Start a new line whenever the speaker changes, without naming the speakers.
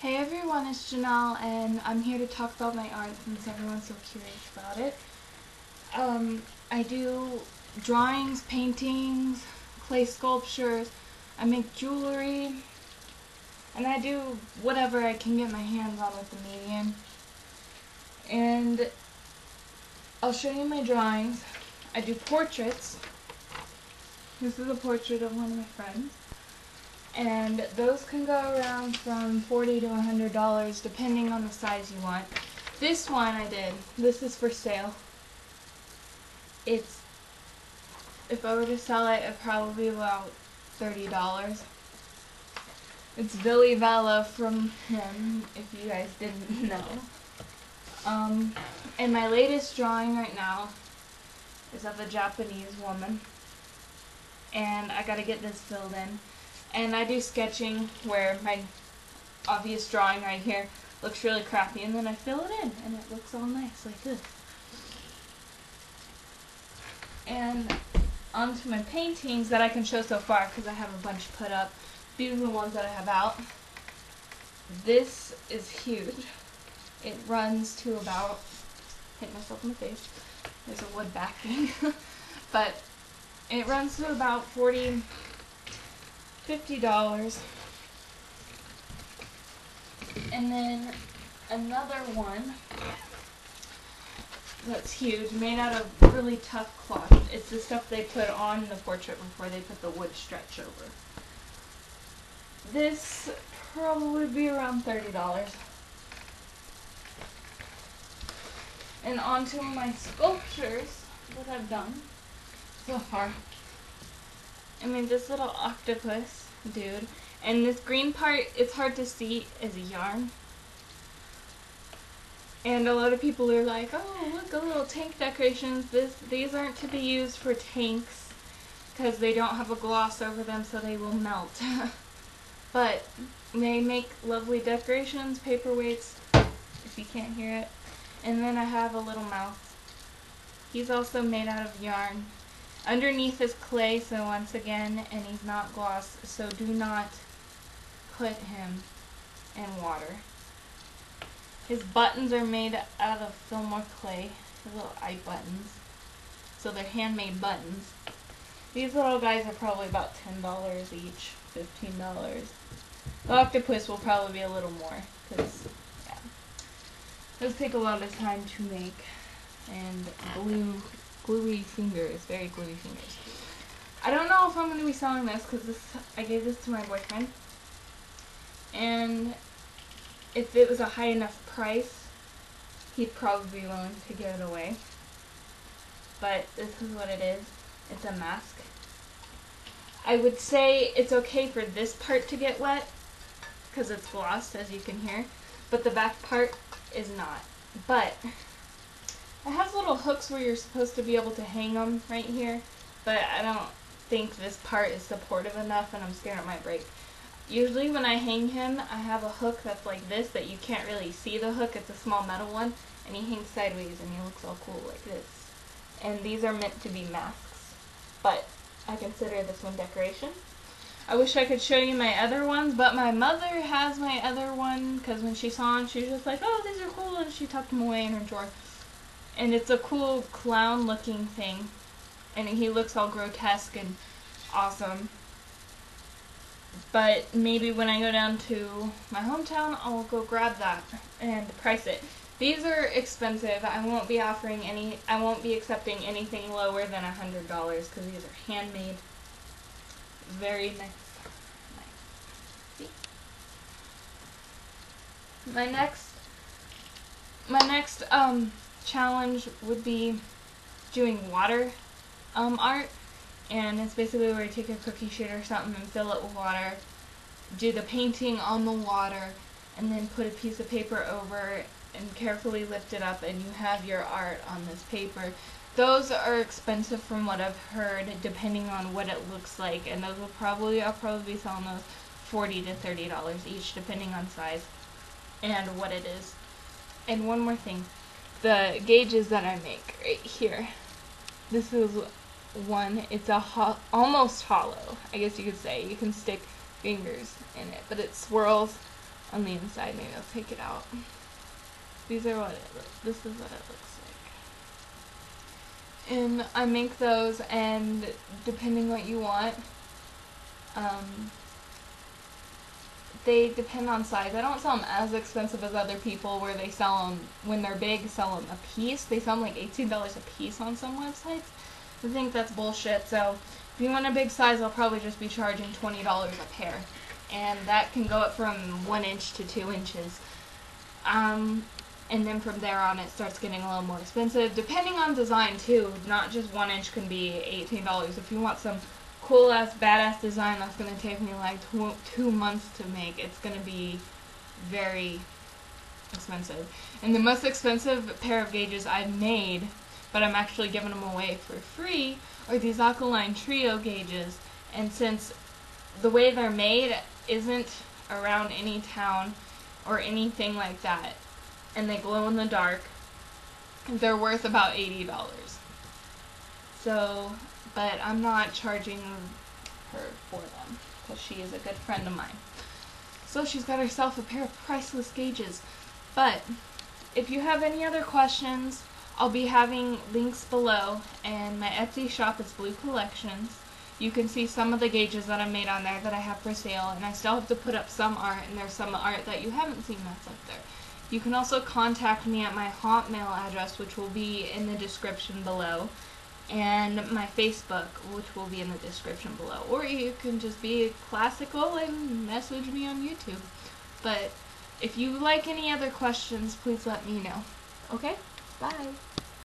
Hey everyone, it's Janelle, and I'm here to talk about my art since everyone's so curious about it. I do drawings, paintings, clay sculptures, I make jewelry, and I do whatever I can get my hands on with the medium. And I'll show you my drawings. I do portraits. This is a portrait of one of my friends. And those can go around from $40 to $100 depending on the size you want. This one I did. This is for sale. If I were to sell it, it'd probably be about $30. It's Billy Vella from him, if you guys didn't know. And my latest drawing right now is of a Japanese woman. And I gotta get this filled in. And I do sketching where my obvious drawing right here looks really crappy, and then I fill it in and it looks all nice like this. And onto my paintings that I can show so far because I have a bunch put up. These are the ones that I have out. This is huge. It runs to about, hit myself in the face, there's a wood backing, but it runs to about $50. And then another one that's huge, made out of really tough cloth. It's the stuff they put on the portrait before they put the wood stretch over. This probably be around $30. And onto my sculptures that I've done so far. I mean, this little octopus dude, and this green part, it's hard to see, is a yarn. And a lot of people are like, oh, look, a little tank decorations. These aren't to be used for tanks because they don't have a gloss over them, so they will melt. But they make lovely decorations, paperweights, if you can't hear it. And then I have a little mouse. He's also made out of yarn. Underneath is clay, so once again, and he's not gloss, so do not put him in water. His buttons are made out of Fillmore clay, his little eye buttons, so they're handmade buttons. These little guys are probably about $10 each, $15. The octopus will probably be a little more, because, yeah, those take a lot of time to make, and gluey fingers, very gluey fingers. I don't know if I'm going to be selling this because I gave this to my boyfriend, and if it was a high enough price, he'd probably be willing to give it away. But this is what it is. It's a mask. I would say it's okay for this part to get wet because it's glossed, as you can hear, but the back part is not. But it has little hooks where you're supposed to be able to hang them right here, but I don't think this part is supportive enough, and I'm scared it might break. Usually when I hang him, I have a hook that's like this, that you can't really see the hook. It's a small metal one, and he hangs sideways, and he looks all cool like this. And these are meant to be masks, but I consider this one decoration. I wish I could show you my other ones, but my mother has my other one, because when she saw them, she was just like, oh, these are cool, and she tucked them away in her drawer. And it's a cool clown looking thing, and he looks all grotesque and awesome. But maybe when I go down to my hometown, I'll go grab that and price it. These are expensive. I won't be accepting anything lower than $100 because these are handmade. Very nice. See? My next challenge would be doing water art. And it's basically where you take a cookie sheet or something and fill it with water, do the painting on the water, and then put a piece of paper over and carefully lift it up, and you have your art on this paper. Those are expensive from what I've heard, depending on what it looks like, and those will I'll probably be selling those $40 to $30 each, depending on size and what it is. And one more thing, the gauges that I make right here. This is one, it's almost hollow, I guess you could say. You can stick fingers in it, but it swirls on the inside. Maybe I'll take it out. This is what it looks like. And I make those, and depending what you want, they depend on size. I don't sell them as expensive as other people where they sell them, when they're big, sell them a piece. They sell them like $18 a piece on some websites. I think that's bullshit. So if you want a big size, I'll probably just be charging $20 a pair. And that can go up from 1 inch to 2 inches. And then from there on it starts getting a little more expensive, depending on design too. Not just 1 inch can be $18. If you want some cool ass badass design that's going to take me like 2 months to make, it's going to be very expensive. And the most expensive pair of gauges I've made, but I'm actually giving them away for free, are these Aqualine Trio gauges. And since the way they're made isn't around any town or anything like that, and they glow in the dark, they're worth about $80. So, but I'm not charging her for them, because she is a good friend of mine. So she's got herself a pair of priceless gauges. But if you have any other questions, I'll be having links below, and my Etsy shop is Blue Collections. You can see some of the gauges that I made on there that I have for sale, and I still have to put up some art, and there's some art that you haven't seen that's up there. You can also contact me at my Hotmail address, which will be in the description below, and my Facebook, which will be in the description below. Or you can just be classical and message me on YouTube. But if you like any other questions, please let me know. Okay? Bye.